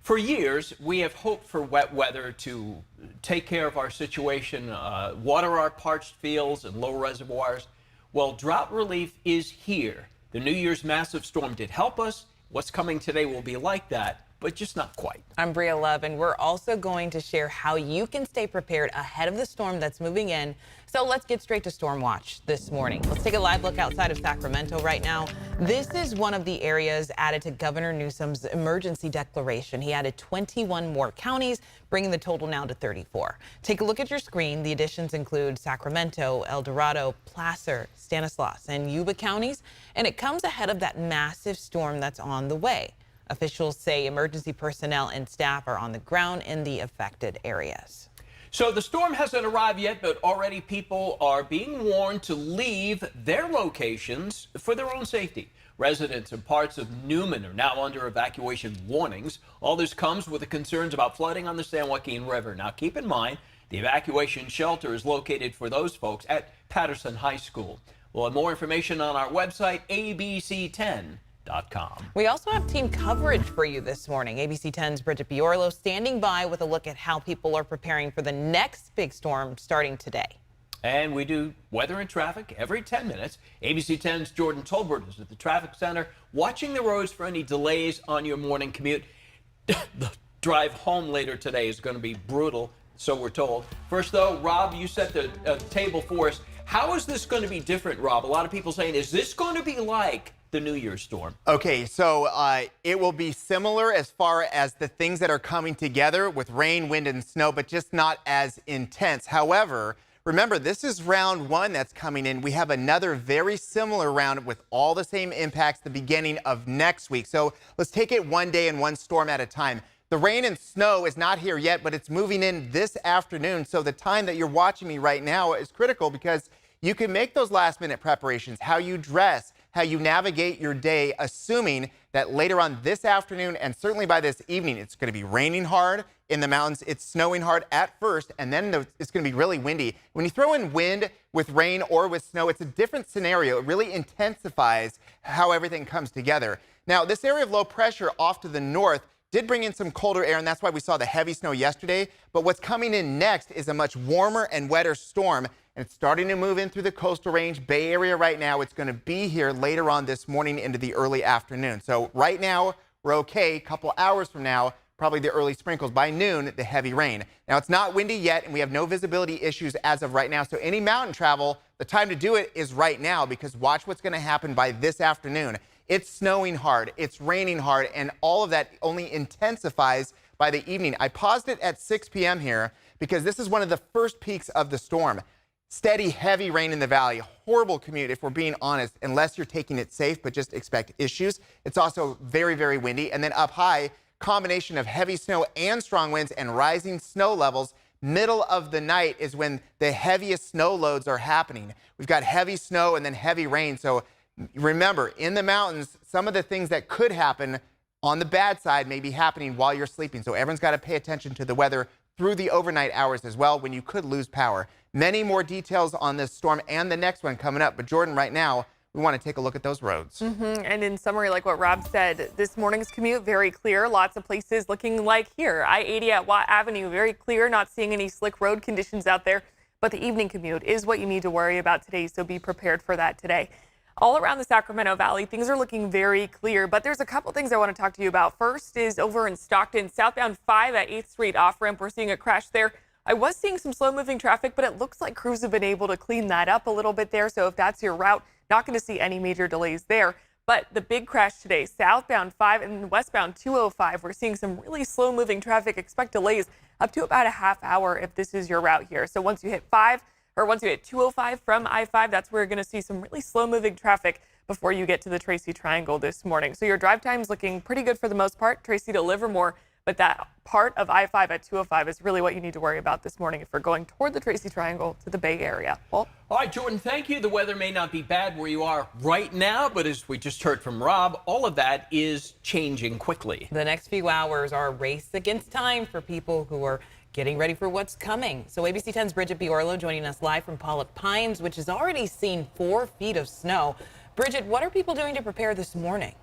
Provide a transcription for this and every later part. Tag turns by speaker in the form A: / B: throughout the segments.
A: For years, we have hoped for wet weather to take care of our situation, water our parched fields and low reservoirs. Well, drought relief is here. The New Year's massive storm did help us. What's coming today will be like that, but just not quite.
B: I'm Bria Love, and we're also going to share how you can stay prepared ahead of the storm that's moving in. So let's get straight to Storm Watch this morning. Let's take a live look outside of Sacramento right now. This is one of the areas added to Governor Newsom's emergency declaration. He added 21 more counties, bringing the total now to 34. Take a look at your screen. The additions include Sacramento, El Dorado, Placer, Stanislaus, and Yuba counties, and it comes ahead of that massive storm that's on the way. Officials say emergency personnel and staff are on the ground in the affected areas.
A: So the storm hasn't arrived yet, but already people are being warned to leave their locations for their own safety. Residents in parts of Newman are now under evacuation warnings. All this comes with the concerns about flooding on the San Joaquin River. Now, keep in mind, the evacuation shelter is located for those folks at Patterson High School. We'll have more information on our website, abc10.com.
B: We also have team coverage for you this morning. ABC 10's Bridget Biorlo standing by with a look at how people are preparing for the next big storm starting today.
A: And we do weather and traffic every 10 minutes. ABC 10's Jordan Tolbert is at the traffic center watching the roads for any delays on your morning commute. The drive home later today is going to be brutal, so we're told. First, though, Rob, you set the table for us. How is this going to be different, Rob? A lot of people saying, is this going to be like the New Year's storm?
C: Okay, so it will be similar as far as the things that are coming together with rain, wind, and snow, but just not as intense. However, remember, this is round one that's coming in. We have another very similar round with all the same impacts the beginning of next week. So let's take it one day and one storm at a time. The rain and snow is not here yet, but it's moving in this afternoon. So the time that you're watching me right now is critical because you can make those last-minute preparations, how you dress, how you navigate your day, assuming that later on this afternoon and certainly by this evening, it's going to be raining hard in the mountains. It's snowing hard at first, and then it's going to be really windy. When you throw in wind with rain or with snow, it's a different scenario. It really intensifies how everything comes together. Now, this area of low pressure off to the north did bring in some colder air, and that's why we saw the heavy snow yesterday. But what's coming in next is a much warmer and wetter storm. And it's starting to move in through the coastal range, Bay Area right now. It's going to be here later on this morning into the early afternoon. So right now, we're okay. A couple hours from now, probably the early sprinkles. By noon, the heavy rain. Now, it's not windy yet, and we have no visibility issues as of right now. So any mountain travel, the time to do it is right now, because watch what's going to happen by this afternoon. It's snowing hard, it's raining hard, and all of that only intensifies by the evening. I paused it at 6 p.m. here because this is one of the first peaks of the storm. Steady, heavy rain in the valley. Horrible commute, if we're being honest, unless you're taking it safe, but just expect issues. It's also very, very windy. And then up high, combination of heavy snow and strong winds and rising snow levels. Middle of the night is when the heaviest snow loads are happening. We've got heavy snow and then heavy rain. So remember, in the mountains, some of the things that could happen on the bad side may be happening while you're sleeping. So everyone's got to pay attention to the weather through the overnight hours as well, when you could lose power. Many more details on this storm and the next one coming up. But Jordan, right now, we want to take a look at those roads.
D: And in summary, like what Rob said, this morning's commute, very clear. Lots of places looking like here. I-80 at Watt Avenue, very clear. Not seeing any slick road conditions out there. But the evening commute is what you need to worry about today, so be prepared for that today. All around the Sacramento Valley, things are looking very clear, but there's a couple things I want to talk to you about. First is over in Stockton, southbound 5 at 8th Street off-ramp. We're seeing a crash there. I was seeing some slow-moving traffic, but it looks like crews have been able to clean that up a little bit there. So if that's your route, not going to see any major delays there. But the big crash today, southbound 5 and westbound 205, we're seeing some really slow-moving traffic. Expect delays up to about a half hour if this is your route here. So once you hit 205 from I-5, that's where you're going to see some really slow-moving traffic before you get to the Tracy Triangle this morning. So your drive time's looking pretty good for the most part. Tracy to Livermore, but that part of I-5 at 205 is really what you need to worry about this morning if you're going toward the Tracy Triangle to the Bay Area. Well,
A: all right, Jordan, thank you. The weather may not be bad where you are right now, but as we just heard from Rob, all of that is changing quickly.
B: The next few hours are a race against time for people who are getting ready for what's coming. So ABC 10's Bridget Biorlo joining us live from Pollock Pines, which has already seen 4 feet of snow. Bridget, what are people doing to prepare this morning?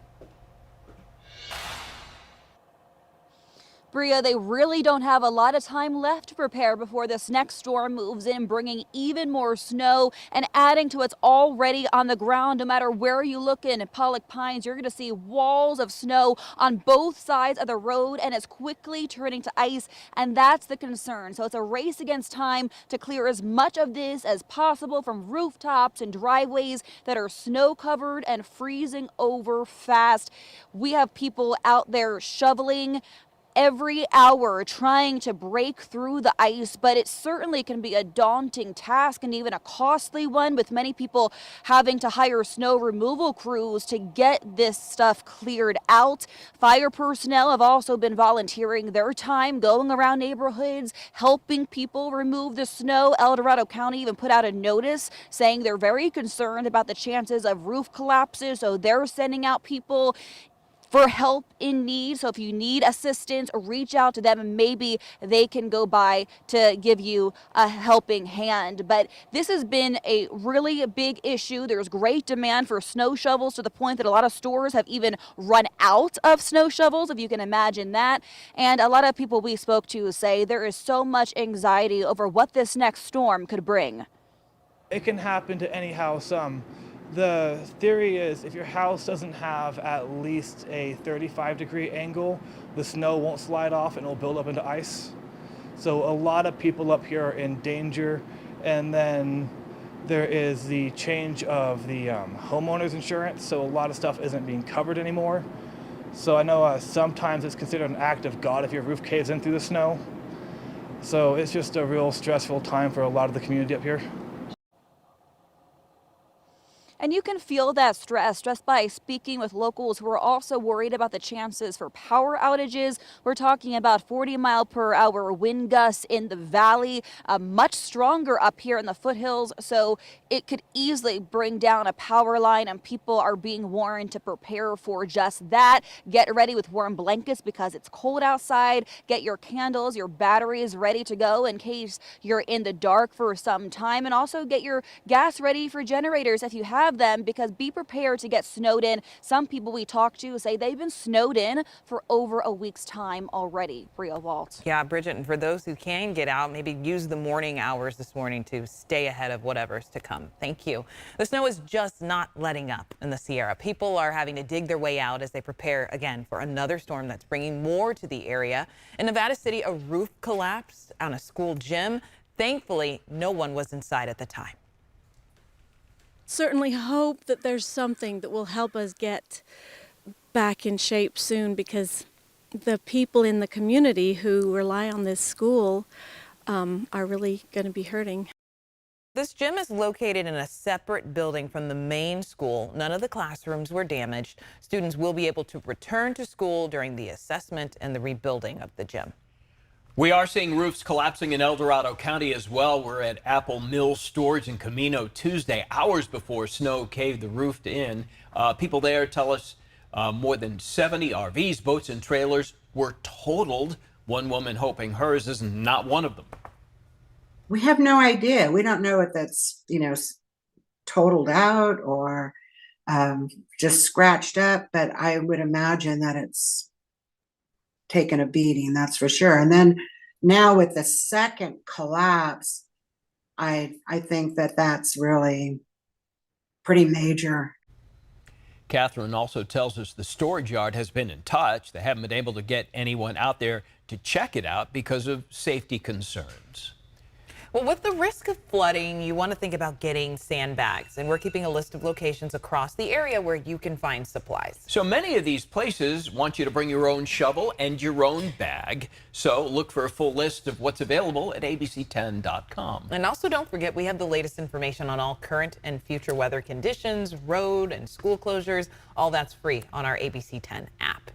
E: Bria, they really don't have a lot of time left to prepare before this next storm moves in, bringing even more snow and adding to what's already on the ground. No matter where you look in Pollock Pines, you're going to see walls of snow on both sides of the road, and it's quickly turning to ice, and that's the concern. So it's a race against time to clear as much of this as possible from rooftops and driveways that are snow covered and freezing over fast. We have people out there shoveling every hour trying to break through the ice, but it certainly can be a daunting task and even a costly one, with many people having to hire snow removal crews to get this stuff cleared out. Fire personnel have also been volunteering their time going around neighborhoods, helping people remove the snow. El Dorado County even put out a notice saying they're very concerned about the chances of roof collapses, so they're sending out people for help in need. So if you need assistance, reach out to them and maybe they can go by to give you a helping hand. But this has been a really big issue. There's great demand for snow shovels to the point that a lot of stores have even run out of snow shovels, if you can imagine that. And a lot of people we spoke to say there is so much anxiety over what this next storm could bring.
F: It can happen to any house. The theory is if your house doesn't have at least a 35-degree angle, the snow won't slide off and it'll build up into ice. So a lot of people up here are in danger. And then there is the change of the homeowner's insurance, so a lot of stuff isn't being covered anymore. So I know sometimes it's considered an act of God if your roof caves in through the snow. So it's just a real stressful time for a lot of the community up here.
E: And you can feel that stress just by speaking with locals who are also worried about the chances for power outages. We're talking about 40-mile-per-hour wind gusts in the valley, much stronger up here in the foothills. So it could easily bring down a power line, and people are being warned to prepare for just that. Get ready with warm blankets because it's cold outside. Get your candles, your batteries ready to go in case you're in the dark for some time. And also get your gas ready for generators if you have them, because be prepared to get snowed in. Some people we talked to say they've been snowed in for over a week's time already. Bria Walt.
B: Yeah, Bridget, and for those who can get out, maybe use the morning hours this morning to stay ahead of whatever's to come. Thank you. The snow is just not letting up in the Sierra. People are having to dig their way out as they prepare again for another storm that's bringing more to the area. In Nevada City, a roof collapsed on a school gym. Thankfully, no one was inside at the time.
G: Certainly hope that there's something that will help us get back in shape soon, because the people in the community who rely on this school are really going to be hurting.
B: This gym is located in a separate building from the main school. None of the classrooms were damaged. Students will be able to return to school during the assessment and the rebuilding of the gym.
A: We are seeing roofs collapsing in El Dorado County as well. We're at Apple Mill Storage in Camino Tuesday, hours before snow caved the roof in. People there tell us more than 70 RVs, boats, and trailers were totaled. One woman hoping hers is not one of them.
H: We have no idea. We don't know if that's, totaled out or just scratched up, but I would imagine that it's taken a beating, that's for sure. And then now with the second collapse, I think that that's really pretty major.
A: Catherine also tells us the storage yard has been in touch. They haven't been able to get anyone out there to check it out because of safety concerns.
B: Well, with the risk of flooding, you want to think about getting sandbags, and we're keeping a list of locations across the area where you can find supplies.
A: So many of these places want you to bring your own shovel and your own bag. So look for a full list of what's available at abc10.com.
B: And also don't forget, we have the latest information on all current and future weather conditions, road and school closures. All that's free on our ABC 10 app.